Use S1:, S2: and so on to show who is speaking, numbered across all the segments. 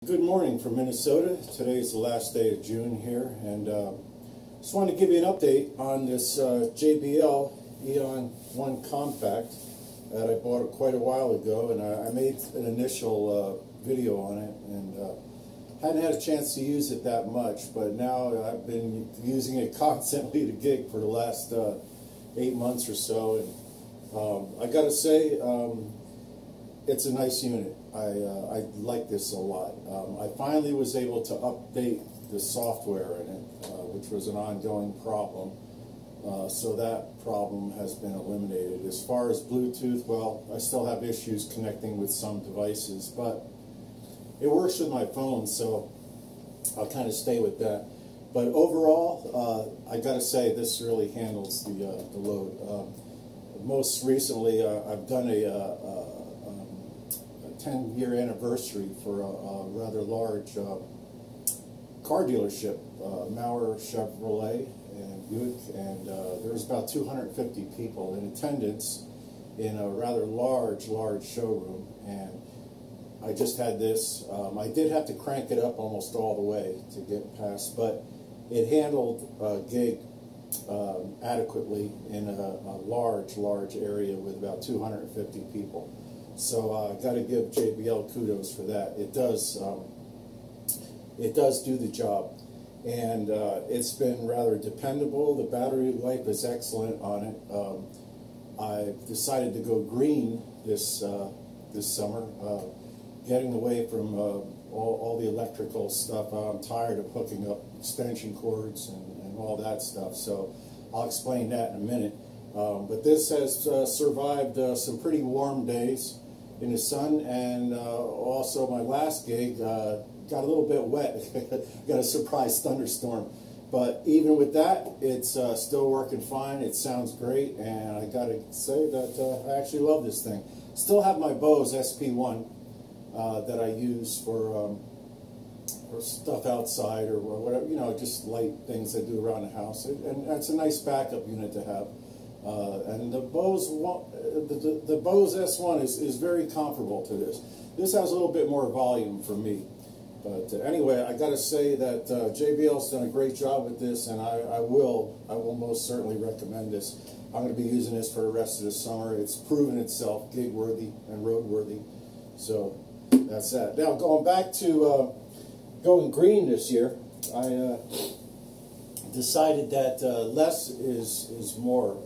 S1: Good morning from Minnesota. Today is the last day of June here, and just wanted to give you an update on this JBL Eon One Compact that I bought quite a while ago, and I made an initial video on it, and hadn't had a chance to use it that much, but now I've been using it constantly to gig for the last 8 months or so, and I gotta say, it's a nice unit. I like this a lot. I finally was able to update the software in it, which was an ongoing problem. So that problem has been eliminated. As far as Bluetooth, well, I still have issues connecting with some devices, but it works with my phone, so I'll kind of stay with that. But overall, I got to say, this really handles the load. Most recently, I've done a 10-year anniversary for a rather large car dealership, Maurer Chevrolet and Buick, and there was about 250 people in attendance in a rather large showroom, and I just had this. I did have to crank it up almost all the way to get past, but it handled gig adequately in a large area with about 250 people. So I got to give JBL kudos for that. It does do the job, and it's been rather dependable. The battery life is excellent on it. I've decided to go green this summer, getting away from all the electrical stuff. I'm tired of hooking up extension cords and all that stuff. So I'll explain that in a minute. But this has survived some pretty warm days in the sun, and also my last gig got a little bit wet. Got a surprise thunderstorm, but even with that, it's still working fine. It sounds great, and I gotta say that I actually love this thing. Still have my Bose SP1 that I use for stuff outside or whatever, just light things I do around the house, and that's a nice backup unit to have. And the Bose S1 is very comparable to this. This has a little bit more volume for me. But anyway, I got to say that JBL's done a great job with this, and I will most certainly recommend this. I'm going to be using this for the rest of the summer. It's proven itself gig worthy and road worthy. So that's that. Now going back to going green this year, I decided that less is more.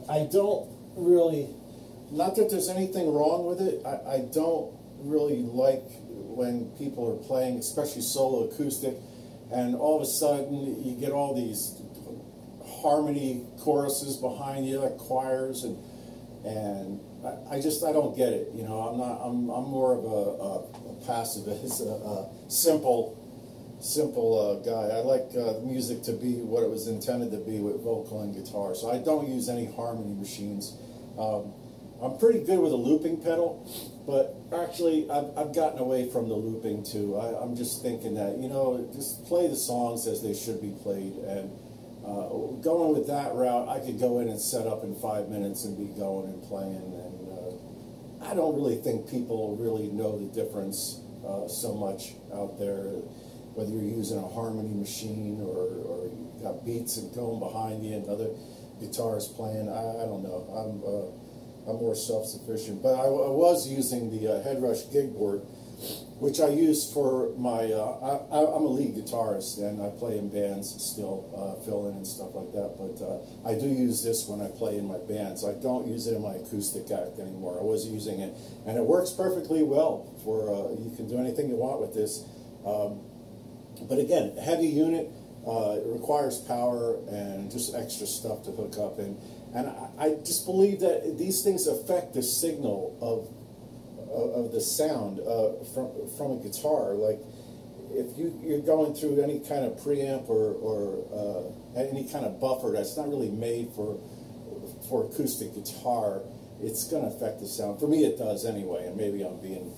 S1: I don't really, not that there's anything wrong with it, I don't really like when people are playing, especially solo acoustic, and all of a sudden you get all these harmony choruses behind you, like choirs, and I don't get it. I'm more of a pacifist, a simple guy. I like music to be what it was intended to be with vocal and guitar, so I don't use any harmony machines. I'm pretty good with a looping pedal, but actually I've gotten away from the looping too. I'm just thinking that, just play the songs as they should be played, and going with that route, I could go in and set up in 5 minutes and be going and playing, and I don't really think people really know the difference so much out there, whether you're using a harmony machine or you got beats and going behind you and other guitars playing. I don't know. I'm more self-sufficient. But I was using the Headrush gig board, which I use for my, I'm a lead guitarist, and I play in bands still, fill in and stuff like that, but I do use this when I play in my bands. I don't use it in my acoustic act anymore. I was using it, and it works perfectly well for, you can do anything you want with this. But again, heavy unit, it requires power and just extra stuff to hook up, and I just believe that these things affect the signal of the sound from a guitar. Like if you're going through any kind of preamp or any kind of buffer that's not really made for acoustic guitar, it's going to affect the sound. For me, it does anyway, and maybe I'm being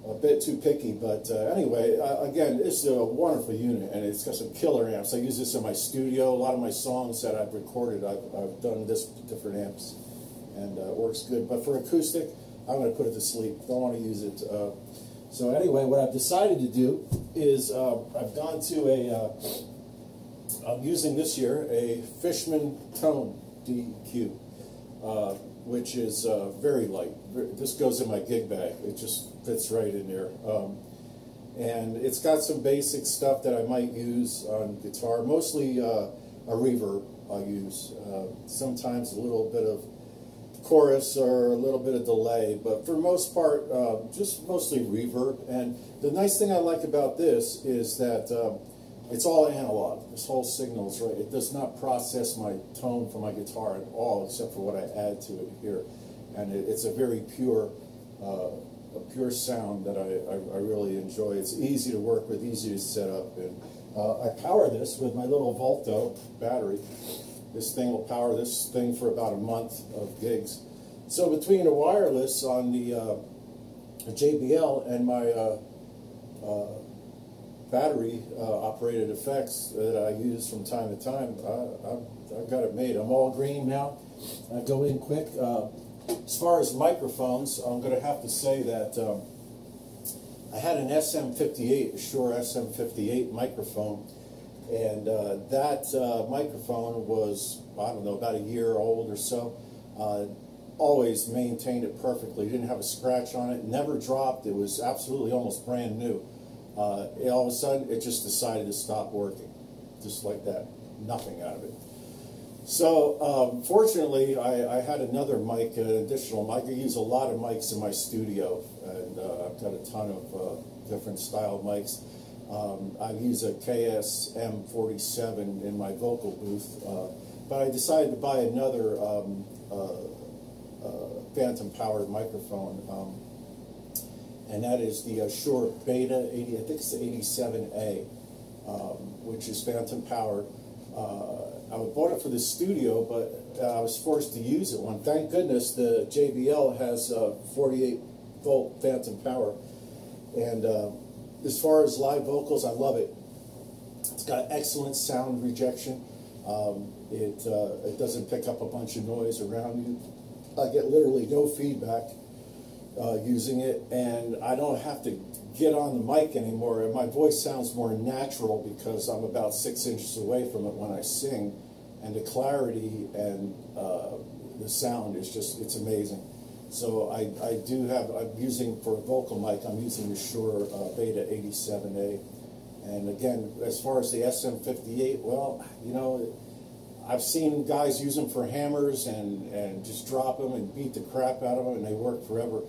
S1: a bit too picky, but anyway, again, it's a wonderful unit, and it's got some killer amps. I use this in my studio. A lot of my songs that I've recorded, I've done this with different amps, and it works good. But for acoustic, I'm going to put it to sleep. Don't want to use it. So anyway, what I've decided to do is I've gone to I'm using this year a Fishman Tone DQ, which is very light. This goes in my gig bag. It just fits right in there. And it's got some basic stuff that I might use on guitar, mostly a reverb I use. Sometimes a little bit of chorus or a little bit of delay, but for the most part, just mostly reverb. And the nice thing I like about this is that it's all analog. This whole signal is right. It does not process my tone for my guitar at all, except for what I add to it here. And it's a very pure sound that I really enjoy. It's easy to work with, easy to set up. And I power this with my little Volto battery. This thing will power this thing for about a month of gigs. So between the wireless on the JBL and my battery operated effects that I use from time to time, I've got it made. I'm all green now. I go in quick. As far as microphones, I'm going to have to say that I had an SM58, a Shure SM58 microphone, and that microphone was, I don't know, about a year old or so. Always maintained it perfectly. Didn't have a scratch on it. Never dropped. It was absolutely almost brand new. All of a sudden, it just decided to stop working, just like that. Nothing out of it. So, fortunately, I had another mic, an additional mic. I use a lot of mics in my studio, and I've got a ton of different style mics. I use a KSM47 in my vocal booth, but I decided to buy another phantom-powered microphone, and that is the Shure Beta 80, I think it's the 87A, which is phantom-powered. I bought it for the studio, but I was forced to use it one. Thank goodness the JBL has 48-volt phantom power. And as far as live vocals, I love it. It's got excellent sound rejection. It doesn't pick up a bunch of noise around you. I get literally no feedback using it, and I don't have to get on the mic anymore. My voice sounds more natural because I'm about 6 inches away from it when I sing, and the clarity and the sound is just, it's amazing. So I'm using, for a vocal mic, I'm using the Shure Beta 87A. And again, as far as the SM58, well, you know, I've seen guys use them for hammers and just drop them and beat the crap out of them, and they work forever.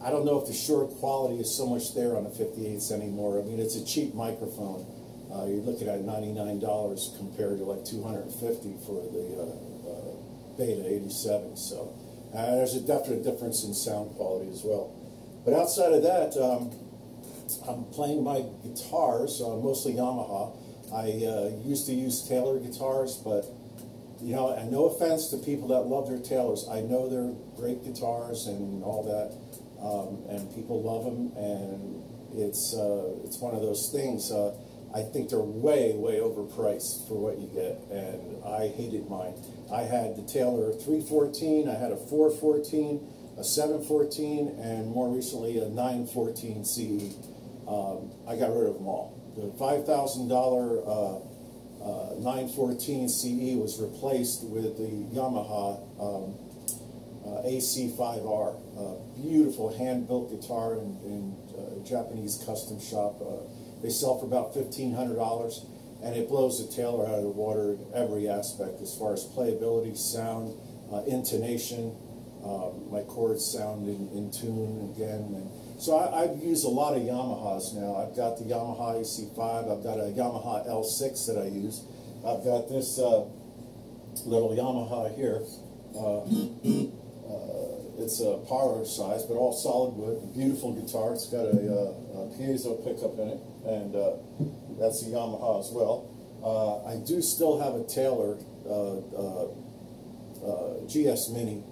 S1: I don't know if the Shure quality is so much there on the 58s anymore. I mean, it's a cheap microphone. You're looking at $99 compared to like $250 for the Beta 87. So there's a definite difference in sound quality as well. But outside of that, I'm playing my guitars, mostly Yamaha. I used to use Taylor guitars, but you know, and no offense to people that love their Taylors, I know they're great guitars and all that. And people love them, and it's one of those things. I think they're way overpriced for what you get, and I hated mine. I had the Taylor 314, I had a 414, a 714, and more recently a 914 CE. I got rid of them all. The $5,000 914 CE was replaced with the Yamaha AC5R, beautiful hand-built guitar in a Japanese custom shop. They sell for about $1,500, and it blows the Taylor out of the water in every aspect as far as playability, sound, intonation. My chords sound in tune again. And so I've used a lot of Yamahas now. I've got the Yamaha AC5. I've got a Yamaha L6 that I use. I've got this little Yamaha here. It's a parlor size, but all solid wood. A beautiful guitar. It's got a piezo pickup in it, and that's a Yamaha as well. I do still have a Taylor GS Mini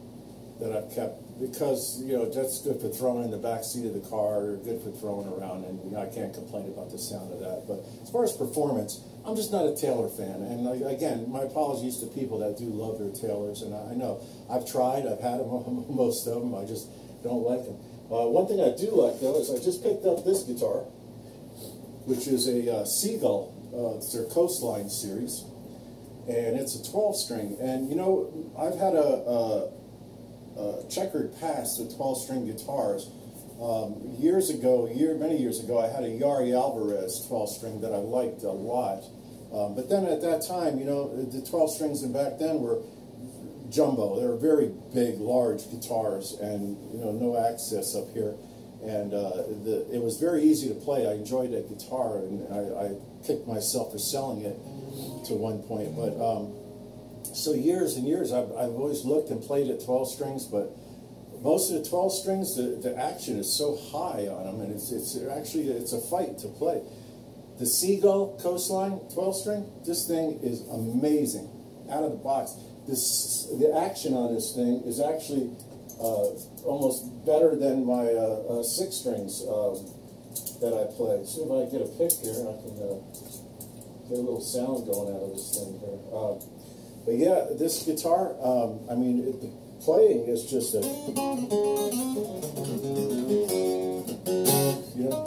S1: that I've kept because, you know, that's good for throwing in the back seat of the car, or good for throwing around, and you know, I can't complain about the sound of that. But as far as performance, I'm just not a Taylor fan. And again, my apologies to people that do love their Taylors, and I know I've tried, I've had them, most of them. don't like them. One thing I do like, though, is I just picked up this guitar, which is a Seagull. It's their Coastline series, and it's a 12-string. And you know, I've had a checkered past with 12-string guitars. Many years ago, I had a Yari Alvarez 12-string that I liked a lot. But then at that time, you know, the 12 strings back then were jumbo. They were very big, large guitars, and you know, no access up here. And it was very easy to play. I enjoyed that guitar, and I kicked myself for selling it to one point. But so years and years, I've always looked and played at 12 strings, but most of the 12 strings, the action is so high on them, and it's actually a fight to play. The Seagull Coastline 12-string, this thing is amazing, out of the box. The action on this thing is actually almost better than my 6 strings that I play. See if I get a pick here, I can get a little sound going out of this thing here. But yeah, this guitar, I mean, the playing is just a, you know,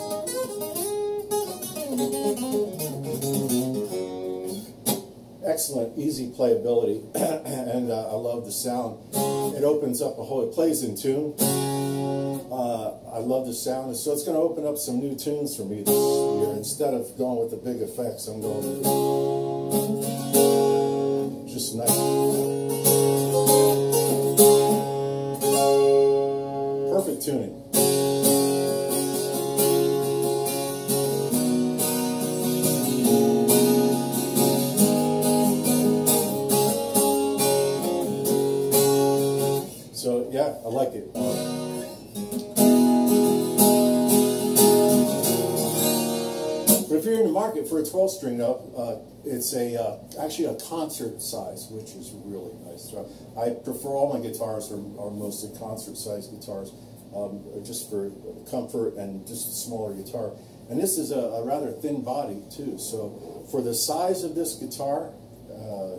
S1: excellent, easy playability, and I love the sound. It opens up it plays in tune. I love the sound, so it's going to open up some new tunes for me this year. Instead of going with the big effects, I'm going with just nice. Perfect tuning. So yeah, I like it. But if you're in the market for a 12-string up, it's actually a concert size, which is really nice. I prefer all my guitars are mostly concert size guitars, just for comfort and just a smaller guitar. And this is a rather thin body too. So for the size of this guitar,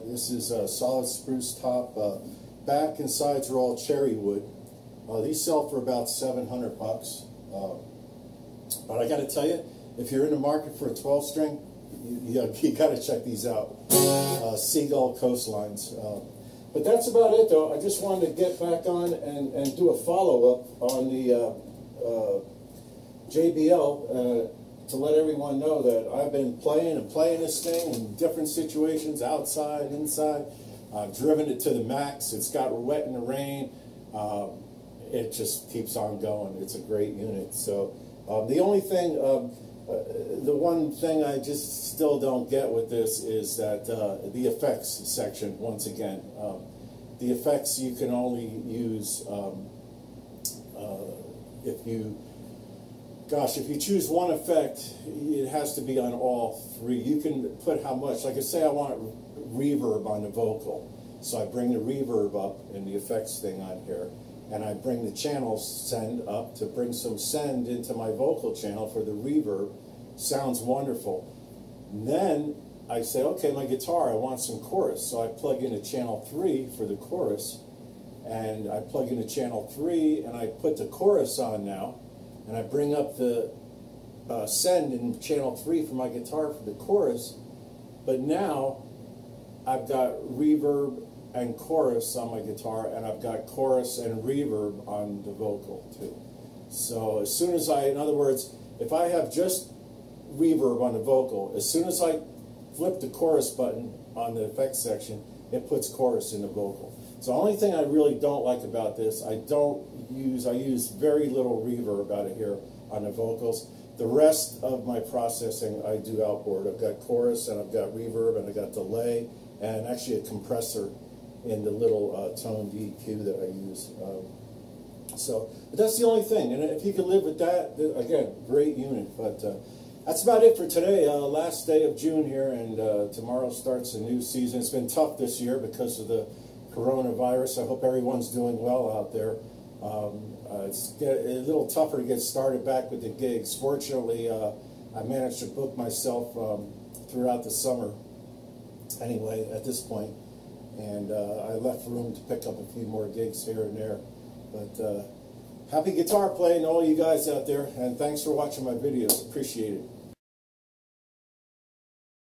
S1: this is a solid spruce top. Back and sides are all cherry wood. These sell for about $700 bucks. But I got to tell you, if you're in the market for a 12-string, you got to check these out. Seagull Coastlines. But that's about it, though. I just wanted to get back on and do a follow-up on the JBL to let everyone know that I've been playing this thing in different situations, outside, inside. I've driven it to the max. It's got wet in the rain. It just keeps on going. It's a great unit. So the only thing, the one thing I just still don't get with this is that the effects section, once again. The effects you can only use if you choose one effect, it has to be on all 3. You can put how much, like I say I want reverb on the vocal. So I bring the reverb up in the effects thing on here, and I bring the channel send up to bring some send into my vocal channel for the reverb. Sounds wonderful. And then I say, okay, my guitar, I want some chorus. So I plug in a channel 3 for the chorus, and I plug in a channel 3, and I put the chorus on now, and I bring up the send in channel 3 for my guitar for the chorus. But now I've got reverb and chorus on my guitar, and I've got chorus and reverb on the vocal too. So as soon as in other words, if I have just reverb on the vocal, as soon as I flip the chorus button on the effects section, it puts chorus in the vocal. So the only thing I really don't like about this, I use very little reverb out of here on the vocals. The rest of my processing I do outboard. I've got chorus, and I've got reverb, and I've got delay, and actually a compressor in the little toned EQ that I use. But that's the only thing. And if you can live with that, again, great unit. But that's about it for today. Last day of June here, and tomorrow starts a new season. It's been tough this year because of the coronavirus. I hope everyone's doing well out there. It's a little tougher to get started back with the gigs. Fortunately, I managed to book myself throughout the summer anyway at this point, and I left room to pick up a few more gigs here and there. But Happy guitar playing to all you guys out there, and thanks for watching my videos. Appreciate it.